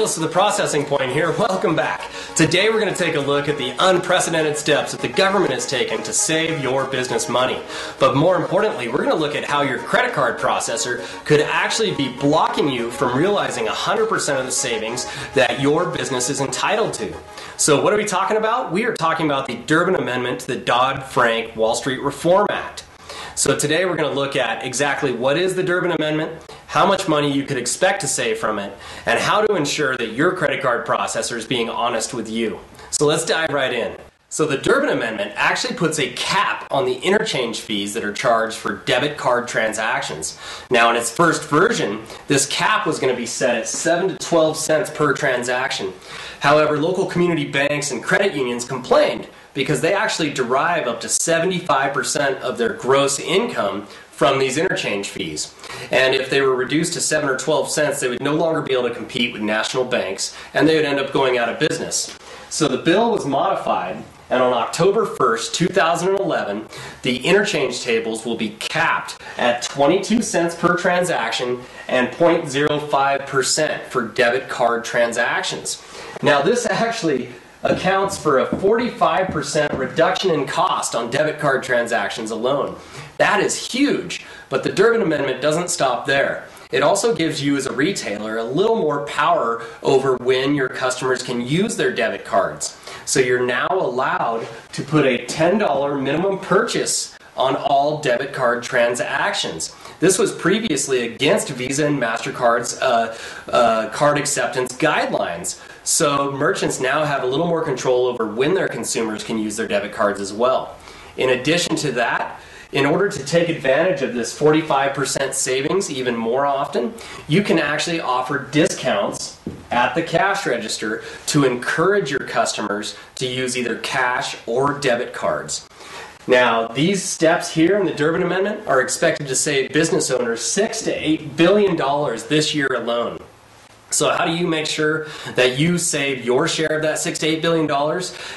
Bayless of the Processing Point here. Welcome back. Today we're going to take a look at the unprecedented steps that the government has taken to save your business money. But more importantly, we're going to look at how your credit card processor could actually be blocking you from realizing 100% of the savings that your business is entitled to. So what are we talking about? We are talking about the Durbin Amendment to the Dodd-Frank Wall Street Reform Act. So today we're going to look at exactly what is the Durbin Amendment, how much money you could expect to save from it, and how to ensure that your credit card processor is being honest with you. So let's dive right in. So the Durbin Amendment actually puts a cap on the interchange fees that are charged for debit card transactions. Now in its first version, this cap was going to be set at 7 to 12 cents per transaction. However, local community banks and credit unions complained because they actually derive up to 75% of their gross income from these interchange fees. And if they were reduced to 7 or 12 cents, they would no longer be able to compete with national banks, and they would end up going out of business. So the bill was modified, and on October 1st, 2011, the interchange tables will be capped at 22 cents per transaction and 0.05% for debit card transactions. Now this actually accounts for a 45% reduction in cost on debit card transactions alone. That is huge, but the Durbin Amendment doesn't stop there. It also gives you as a retailer a little more power over when your customers can use their debit cards. So you're now allowed to put a $10 minimum purchase on all debit card transactions. This was previously against Visa and MasterCard's card acceptance guidelines. So merchants now have a little more control over when their consumers can use their debit cards as well. In addition to that, in order to take advantage of this 45% savings even more often, you can actually offer discounts at the cash register to encourage your customers to use either cash or debit cards. Now, these steps here in the Durbin Amendment are expected to save business owners $6 to $8 billion this year alone. So how do you make sure that you save your share of that $6 to $8 billion?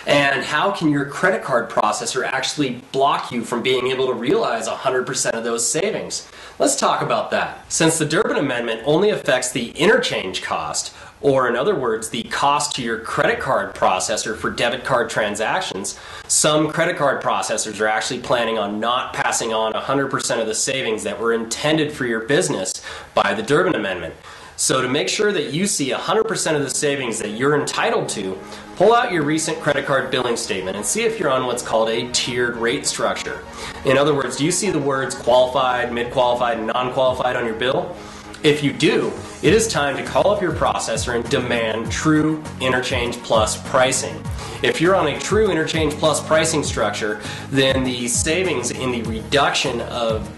And how can your credit card processor actually block you from being able to realize 100% of those savings? Let's talk about that. Since the Durbin Amendment only affects the interchange cost, or in other words, the cost to your credit card processor for debit card transactions, some credit card processors are actually planning on not passing on 100% of the savings that were intended for your business by the Durbin Amendment. So to make sure that you see 100% of the savings that you're entitled to, pull out your recent credit card billing statement and see if you're on what's called a tiered rate structure. In other words, do you see the words qualified, mid-qualified, and non-qualified on your bill? If you do, it is time to call up your processor and demand true interchange plus pricing. If you're on a true interchange plus pricing structure, then the savings in the reduction of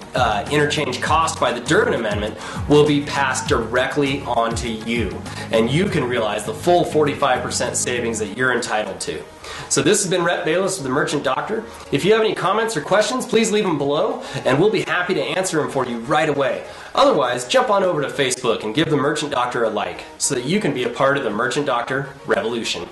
interchange cost by the Durbin Amendment will be passed directly on to you, and you can realize the full 45% savings that you're entitled to. So this has been Rhett Bayless with the Merchant Doctor. If you have any comments or questions, please leave them below, and we'll be happy to answer them for you right away. Otherwise, jump on over to Facebook and give the Merchant Doctor a like so that you can be a part of the Merchant Doctor revolution.